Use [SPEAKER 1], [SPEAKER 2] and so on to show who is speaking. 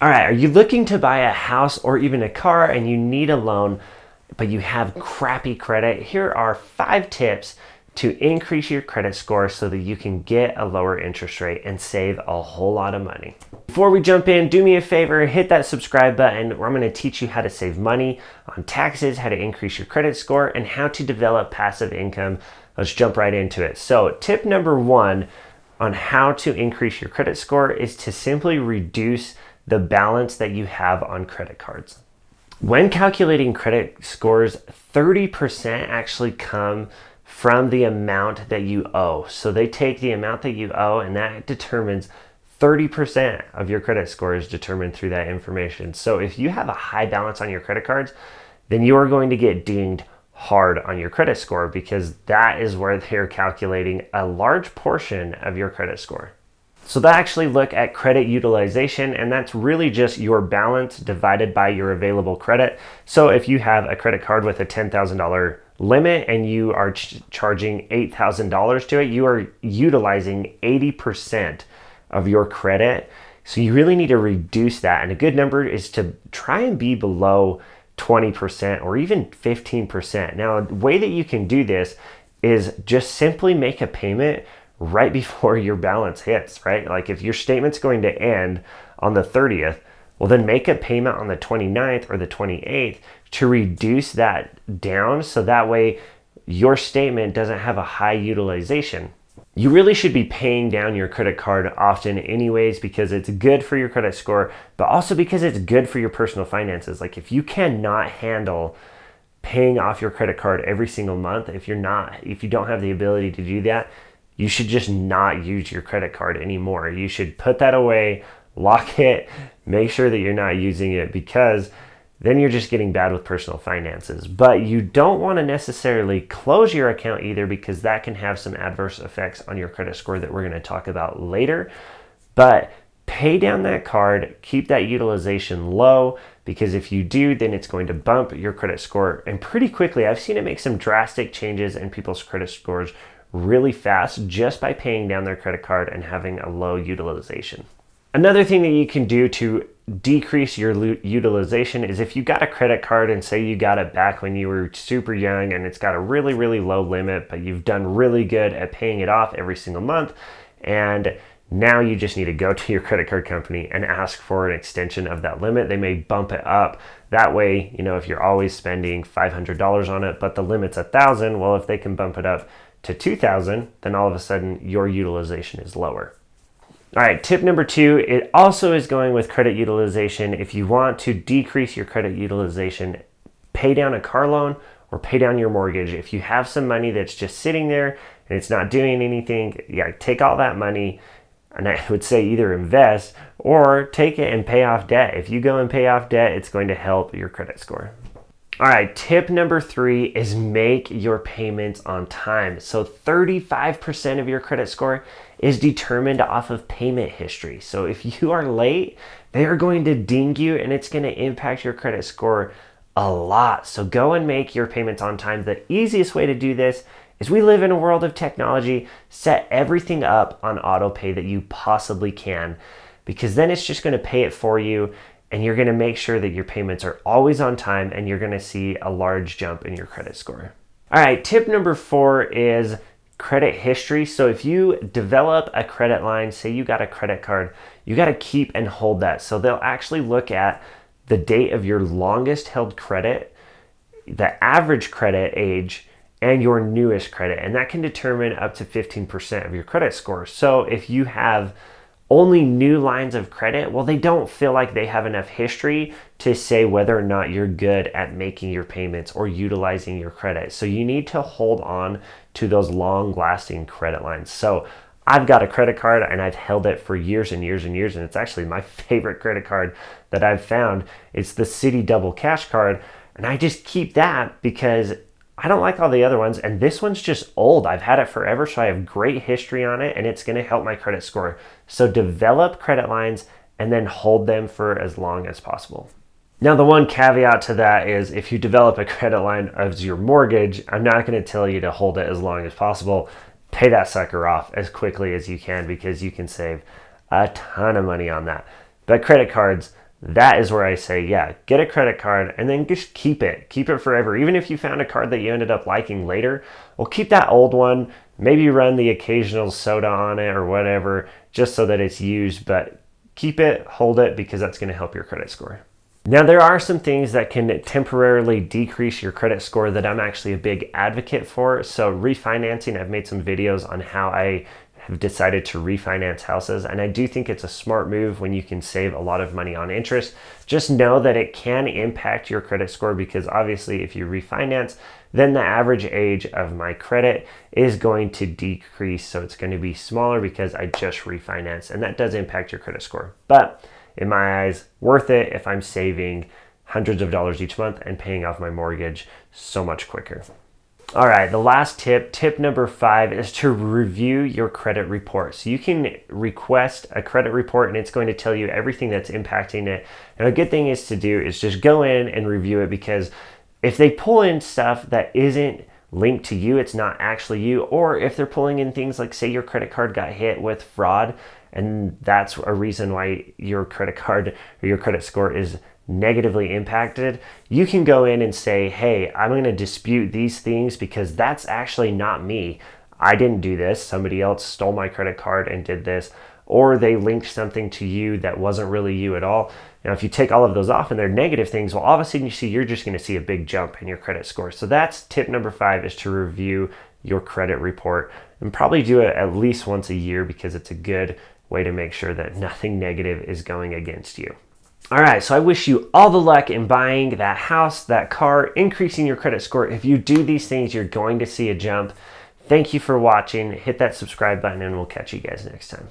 [SPEAKER 1] All right, are you looking to buy a house or even a car and you need a loan, but you have crappy credit? Here are 5 tips to increase your credit score so that you can get a lower interest rate and save a whole lot of money. Before we jump in, do me a favor, hit that subscribe button where I'm going to teach you how to save money on taxes, how to increase your credit score, and how to develop passive income. Let's jump right into it. So tip number 1 on how to increase your credit score is to simply reduce the balance that you have on credit cards. When calculating credit scores, 30% actually come from the amount that you owe. So they take the amount that you owe and that determines 30% of your credit score is determined through that information. So if you have a high balance on your credit cards, then you are going to get dinged hard on your credit score because that is where they're calculating a large portion of your credit score. So they actually look at credit utilization, and that's really just your balance divided by your available credit. So if you have a credit card with a $10,000 limit and you are charging $8,000 to it, you are utilizing 80% of your credit. So you really need to reduce that. And a good number is to try and be below 20% or even 15%. Now, a way that you can do this is just simply make a payment right before your balance hits, right? Like if your statement's going to end on the 30th, well then make a payment on the 29th or the 28th to reduce that down so that way your statement doesn't have a high utilization. You really should be paying down your credit card often anyways because it's good for your credit score, but also because it's good for your personal finances. Like if you cannot handle paying off your credit card every single month, if you don't have the ability to do that, you should just not use your credit card anymore. You should put that away, lock it, make sure that you're not using it because then you're just getting bad with personal finances. But you don't want to necessarily close your account either because that can have some adverse effects on your credit score that we're going to talk about later. But pay down that card, keep that utilization low because if you do, then it's going to bump your credit score. And pretty quickly, I've seen it make some drastic changes in people's credit scores really fast just by paying down their credit card and having a low utilization. Another thing that you can do to decrease your utilization is if you got a credit card and say you got it back when you were super young and it's got a really, really low limit, but you've done really good at paying it off every single month. And now you just need to go to your credit card company and ask for an extension of that limit. They may bump it up. That way, if you're always spending $500 on it, but the limit's $1,000, well, if they can bump it up to $2,000, then all of a sudden your utilization is lower. All right, tip number 2, it also is going with credit utilization. If you want to decrease your credit utilization, pay down a car loan or pay down your mortgage. If you have some money that's just sitting there and it's not doing anything, take all that money, and I would say either invest or take it and pay off debt. If you go and pay off debt, it's going to help your credit score. All right, tip number 3 is make your payments on time. So 35% of your credit score is determined off of payment history. So if you are late, they are going to ding you and it's going to impact your credit score a lot. So go and make your payments on time. The easiest way to do this is we live in a world of technology. Set everything up on auto pay that you possibly can because then it's just going to pay it for you. And you're going to make sure that your payments are always on time and you're going to see a large jump in your credit score. All right, tip number 4 is credit history. So if you develop a credit line, say you got a credit card, you got to keep and hold that. So they'll actually look at the date of your longest held credit, the average credit age, and your newest credit. And that can determine up to 15% of your credit score. So if you have only new lines of credit, well, they don't feel like they have enough history to say whether or not you're good at making your payments or utilizing your credit. So you need to hold on to those long-lasting credit lines. So I've got a credit card and I've held it for years and years and years, and it's actually my favorite credit card that I've found. It's the Citi Double Cash card, and I just keep that because I don't like all the other ones, and this one's just old. I've had it forever, so I have great history on it, and it's going to help my credit score. So develop credit lines and then hold them for as long as possible. Now, the one caveat to that is if you develop a credit line as your mortgage, I'm not going to tell you to hold it as long as possible. Pay that sucker off as quickly as you can because you can save a ton of money on that. But credit cards, that is where I say, yeah, get a credit card and then just keep it. Keep it forever. Even if you found a card that you ended up liking later, well, keep that old one. Maybe run the occasional soda on it or whatever, just so that it's used, but keep it, hold it, because that's going to help your credit score. Now, there are some things that can temporarily decrease your credit score that I'm actually a big advocate for. So refinancing, I've made some videos on how I have decided to refinance houses, and I do think it's a smart move when you can save a lot of money on interest. Just know that it can impact your credit score, because obviously if you refinance, then the average age of my credit is going to decrease. So it's going to be smaller because I just refinanced, and that does impact your credit score. But in my eyes, worth it if I'm saving hundreds of dollars each month and paying off my mortgage so much quicker. All right, the last tip number 5, is to review your credit report. So you can request a credit report and it's going to tell you everything that's impacting it. And a good thing is to do is just go in and review it, because if they pull in stuff that isn't linked to you, it's not actually you. Or if they're pulling in things like, say your credit card got hit with fraud, and that's a reason why your credit card or your credit score is negatively impacted, you can go in and say, hey, I'm going to dispute these things because that's actually not me. I didn't do this. Somebody else stole my credit card and did this, or they linked something to you that wasn't really you at all. Now, if you take all of those off and they're negative things, well, all of a sudden you're just going to see a big jump in your credit score. So that's tip number 5, is to review your credit report, and probably do it at least once a year, because it's a good way to make sure that nothing negative is going against you. All right, so I wish you all the luck in buying that house, that car, increasing your credit score. If you do these things, you're going to see a jump. Thank you for watching. Hit that subscribe button and we'll catch you guys next time.